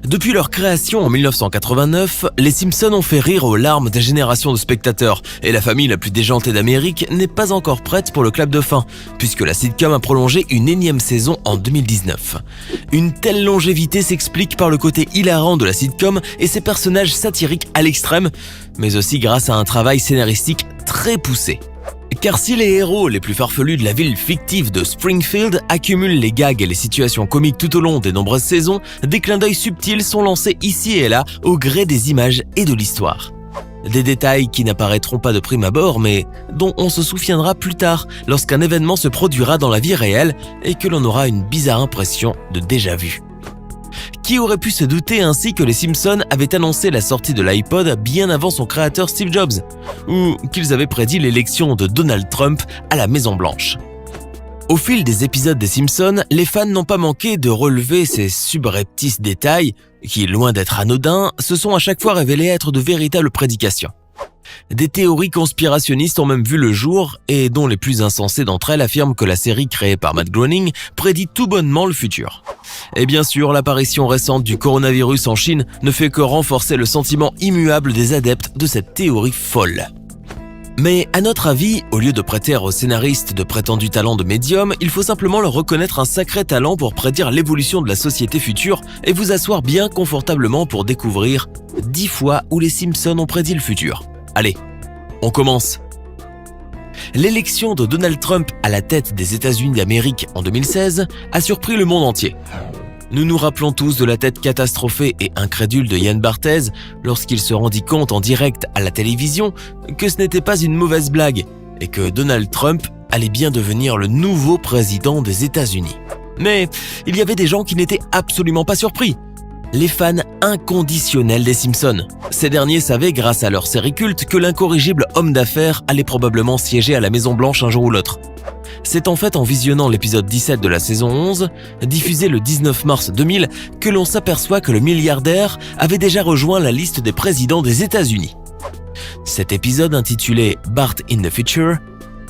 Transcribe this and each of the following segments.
Depuis leur création en 1989, les Simpsons ont fait rire aux larmes des générations de spectateurs et la famille la plus déjantée d'Amérique n'est pas encore prête pour le clap de fin, puisque la sitcom a prolongé une énième saison en 2019. Une telle longévité s'explique par le côté hilarant de la sitcom et ses personnages satiriques à l'extrême, mais aussi grâce à un travail scénaristique très poussé. Car si les héros les plus farfelus de la ville fictive de Springfield accumulent les gags et les situations comiques tout au long des nombreuses saisons, des clins d'œil subtils sont lancés ici et là au gré des images et de l'histoire. Des détails qui n'apparaîtront pas de prime abord, mais dont on se souviendra plus tard lorsqu'un événement se produira dans la vie réelle et que l'on aura une bizarre impression de déjà-vu. Qui aurait pu se douter ainsi que les Simpsons avaient annoncé la sortie de l'iPod bien avant son créateur Steve Jobs, ou qu'ils avaient prédit l'élection de Donald Trump à la Maison-Blanche. Au fil des épisodes des Simpsons, les fans n'ont pas manqué de relever ces subreptices détails qui, loin d'être anodins, se sont à chaque fois révélés être de véritables prédications. Des théories conspirationnistes ont même vu le jour et dont les plus insensées d'entre elles affirment que la série créée par Matt Groening prédit tout bonnement le futur. Et bien sûr, l'apparition récente du coronavirus en Chine ne fait que renforcer le sentiment immuable des adeptes de cette théorie folle. Mais à notre avis, au lieu de prêter aux scénaristes de prétendus talents de médium, il faut simplement leur reconnaître un sacré talent pour prédire l'évolution de la société future et vous asseoir bien confortablement pour découvrir 10 fois où les Simpsons ont prédit le futur. Allez, on commence. L'élection de Donald Trump à la tête des États-Unis d'Amérique en 2016 a surpris le monde entier. Nous nous rappelons tous de la tête catastrophée et incrédule de Yann Barthès lorsqu'il se rendit compte en direct à la télévision que ce n'était pas une mauvaise blague et que Donald Trump allait bien devenir le nouveau président des États-Unis. Mais il y avait des gens qui n'étaient absolument pas surpris. Les fans inconditionnels des Simpsons. Ces derniers savaient, grâce à leur série culte, que l'incorrigible homme d'affaires allait probablement siéger à la Maison-Blanche un jour ou l'autre. C'est en fait en visionnant l'épisode 17 de la saison 11, diffusé le 19 mars 2000, que l'on s'aperçoit que le milliardaire avait déjà rejoint la liste des présidents des États-Unis. Cet épisode intitulé « Bart in the Future »,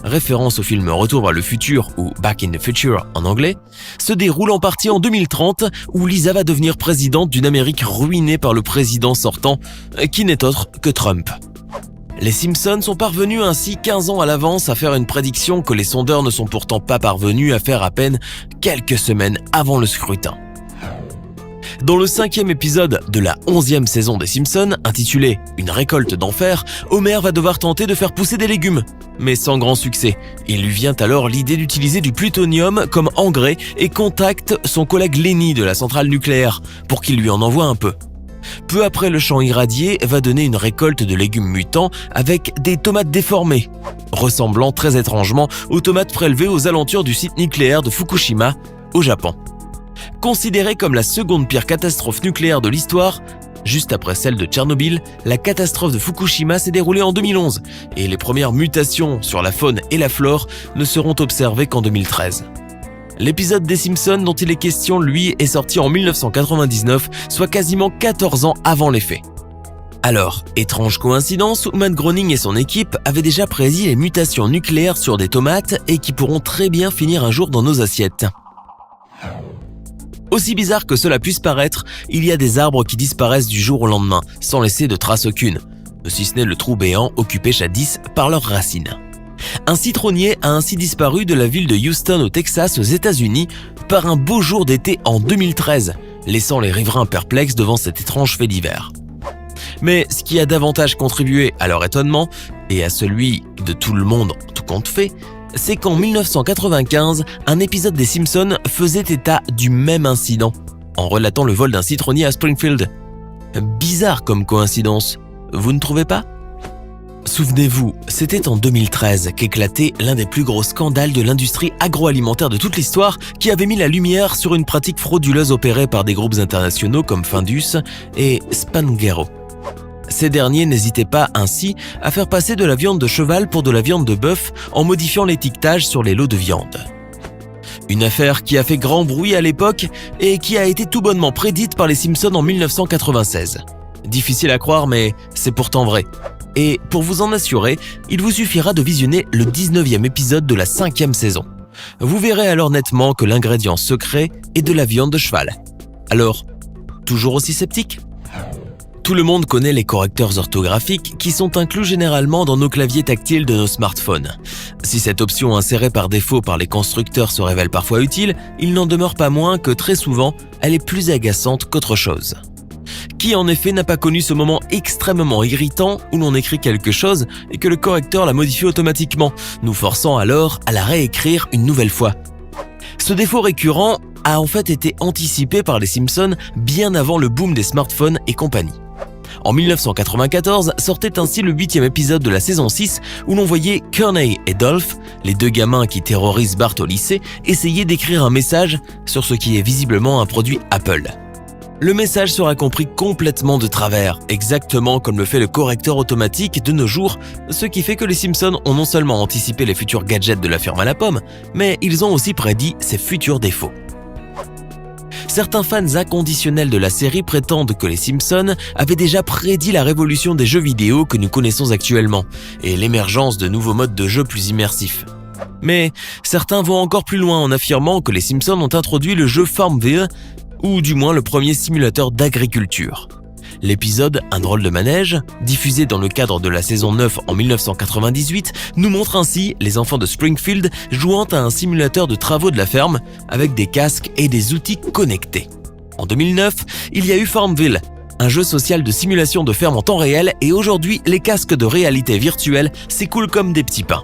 référence au film Retour vers le futur ou Back in the Future en anglais, se déroule en partie en 2030 où Lisa va devenir présidente d'une Amérique ruinée par le président sortant, qui n'est autre que Trump. Les Simpsons sont parvenus ainsi 15 ans à l'avance à faire une prédiction que les sondeurs ne sont pourtant pas parvenus à faire à peine quelques semaines avant le scrutin. Dans le 5e épisode de la 11e saison des Simpsons, intitulé « Une récolte d'enfer », Homer va devoir tenter de faire pousser des légumes. Mais sans grand succès. Il lui vient alors l'idée d'utiliser du plutonium comme engrais et contacte son collègue Lenny de la centrale nucléaire pour qu'il lui en envoie un peu. Peu après, le champ irradié va donner une récolte de légumes mutants avec des tomates déformées, ressemblant très étrangement aux tomates prélevées aux alentours du site nucléaire de Fukushima, au Japon. Considérée comme la seconde pire catastrophe nucléaire de l'histoire, juste après celle de Tchernobyl, la catastrophe de Fukushima s'est déroulée en 2011 et les premières mutations sur la faune et la flore ne seront observées qu'en 2013. L'épisode des Simpsons dont il est question, lui, est sorti en 1999, soit quasiment 14 ans avant les faits. Alors, étrange coïncidence où Matt Groening et son équipe avaient déjà prédit les mutations nucléaires sur des tomates et qui pourront très bien finir un jour dans nos assiettes. Aussi bizarre que cela puisse paraître, il y a des arbres qui disparaissent du jour au lendemain, sans laisser de trace aucune, si ce n'est le trou béant occupé jadis par leurs racines. Un citronnier a ainsi disparu de la ville de Houston au Texas aux États-Unis par un beau jour d'été en 2013, laissant les riverains perplexes devant cet étrange fait divers. Mais ce qui a davantage contribué à leur étonnement, et à celui de tout le monde tout compte fait, c'est qu'en 1995, un épisode des Simpsons faisait état du même incident, en relatant le vol d'un citronnier à Springfield. Bizarre comme coïncidence, vous ne trouvez pas ? Souvenez-vous, c'était en 2013 qu'éclatait l'un des plus gros scandales de l'industrie agroalimentaire de toute l'histoire qui avait mis la lumière sur une pratique frauduleuse opérée par des groupes internationaux comme Findus et Spanghero. Ces derniers n'hésitaient pas ainsi à faire passer de la viande de cheval pour de la viande de bœuf en modifiant l'étiquetage sur les lots de viande. Une affaire qui a fait grand bruit à l'époque et qui a été tout bonnement prédite par les Simpsons en 1996. Difficile à croire, mais c'est pourtant vrai. Et pour vous en assurer, il vous suffira de visionner le 19e épisode de la 5e saison. Vous verrez alors nettement que l'ingrédient secret est de la viande de cheval. Alors, toujours aussi sceptique ? Tout le monde connaît les correcteurs orthographiques qui sont inclus généralement dans nos claviers tactiles de nos smartphones. Si cette option insérée par défaut par les constructeurs se révèle parfois utile, il n'en demeure pas moins que très souvent, elle est plus agaçante qu'autre chose. Qui en effet n'a pas connu ce moment extrêmement irritant où l'on écrit quelque chose et que le correcteur la modifie automatiquement, nous forçant alors à la réécrire une nouvelle fois. Ce défaut récurrent a en fait été anticipé par les Simpsons bien avant le boom des smartphones et compagnie. En 1994 sortait ainsi le 8e épisode de la saison 6 où l'on voyait Kearney et Dolph, les deux gamins qui terrorisent Bart au lycée, essayer d'écrire un message sur ce qui est visiblement un produit Apple. Le message sera compris complètement de travers, exactement comme le fait le correcteur automatique de nos jours, ce qui fait que les Simpsons ont non seulement anticipé les futurs gadgets de la firme à la pomme, mais ils ont aussi prédit ses futurs défauts. Certains fans inconditionnels de la série prétendent que les Simpsons avaient déjà prédit la révolution des jeux vidéo que nous connaissons actuellement et l'émergence de nouveaux modes de jeu plus immersifs. Mais certains vont encore plus loin en affirmant que les Simpsons ont introduit le jeu Farmville, ou du moins le premier simulateur d'agriculture. L'épisode « Un drôle de manège », diffusé dans le cadre de la saison 9 en 1998, nous montre ainsi les enfants de Springfield jouant à un simulateur de travaux de la ferme avec des casques et des outils connectés. En 2009, il y a eu Farmville, un jeu social de simulation de ferme en temps réel, et aujourd'hui, les casques de réalité virtuelle s'écoulent comme des petits pains.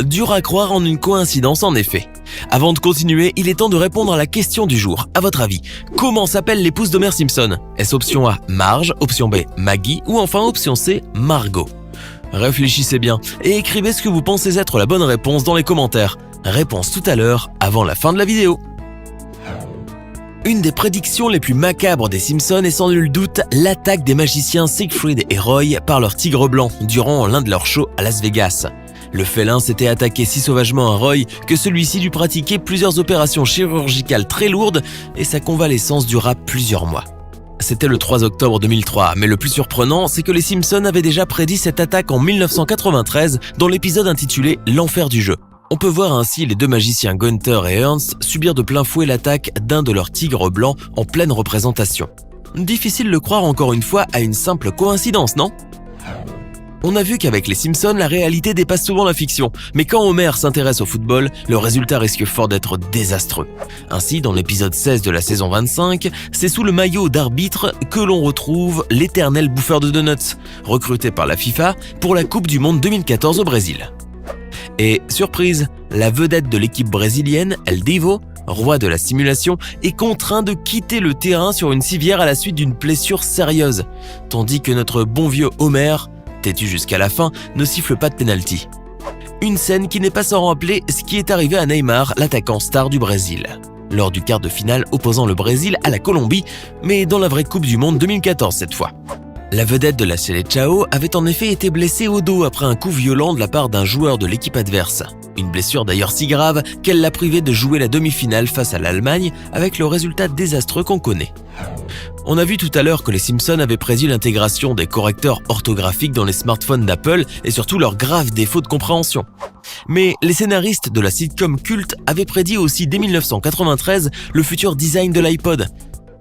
Dur à croire en une coïncidence en effet. Avant de continuer, il est temps de répondre à la question du jour. À votre avis, comment s'appelle l'épouse d'Homer Simpson ? Est-ce option A, Marge, option B, Maggie ou enfin option C, Margot ? Réfléchissez bien et écrivez ce que vous pensez être la bonne réponse dans les commentaires. Réponse tout à l'heure, avant la fin de la vidéo. Une des prédictions les plus macabres des Simpsons est sans nul doute l'attaque des magiciens Siegfried et Roy par leur tigre blanc durant l'un de leurs shows à Las Vegas. Le félin s'était attaqué si sauvagement à Roy que celui-ci dut pratiquer plusieurs opérations chirurgicales très lourdes et sa convalescence dura plusieurs mois. C'était le 3 octobre 2003, mais le plus surprenant, c'est que les Simpsons avaient déjà prédit cette attaque en 1993 dans l'épisode intitulé « L'enfer du jeu ». On peut voir ainsi les deux magiciens Gunther et Ernst subir de plein fouet l'attaque d'un de leurs tigres blancs en pleine représentation. Difficile de croire encore une fois à une simple coïncidence, non ? On a vu qu'avec les Simpsons, la réalité dépasse souvent la fiction, mais quand Homer s'intéresse au football, le résultat risque fort d'être désastreux. Ainsi, dans l'épisode 16 de la saison 25, c'est sous le maillot d'arbitre que l'on retrouve l'éternel bouffeur de donuts, recruté par la FIFA pour la Coupe du Monde 2014 au Brésil. Et surprise, la vedette de l'équipe brésilienne, El Divo, roi de la simulation, est contraint de quitter le terrain sur une civière à la suite d'une blessure sérieuse, tandis que notre bon vieux Homer, têtu jusqu'à la fin, ne siffle pas de pénalty. Une scène qui n'est pas sans rappeler ce qui est arrivé à Neymar, l'attaquant star du Brésil, lors du quart de finale opposant le Brésil à la Colombie, mais dans la vraie Coupe du Monde 2014 cette fois. La vedette de la Seleção avait en effet été blessée au dos après un coup violent de la part d'un joueur de l'équipe adverse. Une blessure d'ailleurs si grave qu'elle l'a privé de jouer la demi-finale face à l'Allemagne avec le résultat désastreux qu'on connaît. On a vu tout à l'heure que les Simpsons avaient prédit l'intégration des correcteurs orthographiques dans les smartphones d'Apple et surtout leurs graves défauts de compréhension. Mais les scénaristes de la sitcom culte avaient prédit aussi dès 1993 le futur design de l'iPod,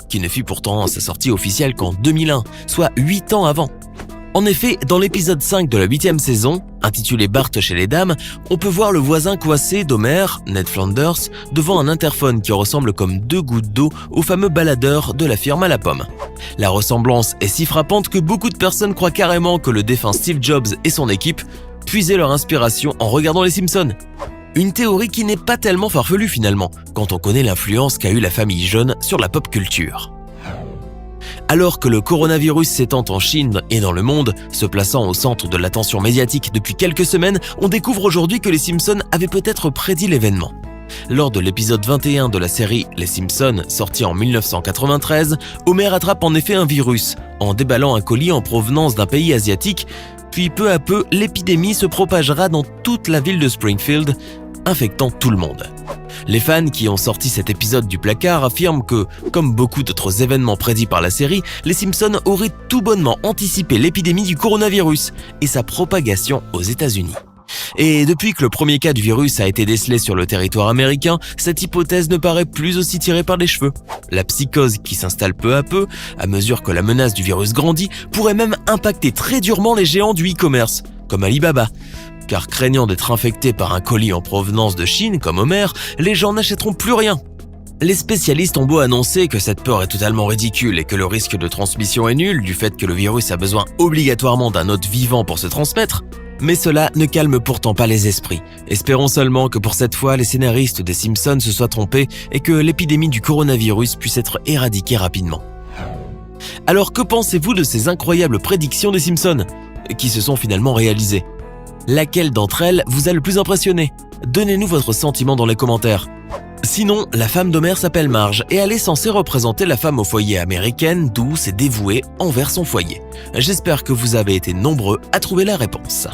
qui ne fit pourtant sa sortie officielle qu'en 2001, soit 8 ans avant. En effet, dans l'épisode 5 de la 8e saison, intitulé Bart chez les dames, on peut voir le voisin coincé d'Homer, Ned Flanders, devant un interphone qui ressemble comme deux gouttes d'eau au fameux baladeur de la firme à la pomme. La ressemblance est si frappante que beaucoup de personnes croient carrément que le défunt Steve Jobs et son équipe puisaient leur inspiration en regardant les Simpsons. Une théorie qui n'est pas tellement farfelue finalement, quand on connaît l'influence qu'a eue la famille jaune sur la pop culture. Alors que le coronavirus s'étend en Chine et dans le monde, se plaçant au centre de l'attention médiatique depuis quelques semaines, on découvre aujourd'hui que les Simpsons avaient peut-être prédit l'événement. Lors de l'épisode 21 de la série Les Simpsons, sorti en 1993, Homer attrape en effet un virus, en déballant un colis en provenance d'un pays asiatique, puis peu à peu, l'épidémie se propagera dans toute la ville de Springfield, infectant tout le monde. Les fans qui ont sorti cet épisode du placard affirment que, comme beaucoup d'autres événements prédits par la série, les Simpsons auraient tout bonnement anticipé l'épidémie du coronavirus et sa propagation aux États-Unis. Et depuis que le premier cas du virus a été décelé sur le territoire américain, cette hypothèse ne paraît plus aussi tirée par les cheveux. La psychose qui s'installe peu à peu, à mesure que la menace du virus grandit, pourrait même impacter très durement les géants du e-commerce, comme Alibaba. Car craignant d'être infectés par un colis en provenance de Chine, comme Homer, les gens n'achèteront plus rien. Les spécialistes ont beau annoncer que cette peur est totalement ridicule et que le risque de transmission est nul du fait que le virus a besoin obligatoirement d'un hôte vivant pour se transmettre, mais cela ne calme pourtant pas les esprits. Espérons seulement que pour cette fois, les scénaristes des Simpsons se soient trompés et que l'épidémie du coronavirus puisse être éradiquée rapidement. Alors que pensez-vous de ces incroyables prédictions des Simpsons, qui se sont finalement réalisées? Laquelle d'entre elles vous a le plus impressionné? Donnez-nous votre sentiment dans les commentaires. Sinon, la femme d'Homer s'appelle Marge et elle est censée représenter la femme au foyer américaine, douce et dévouée envers son foyer. J'espère que vous avez été nombreux à trouver la réponse.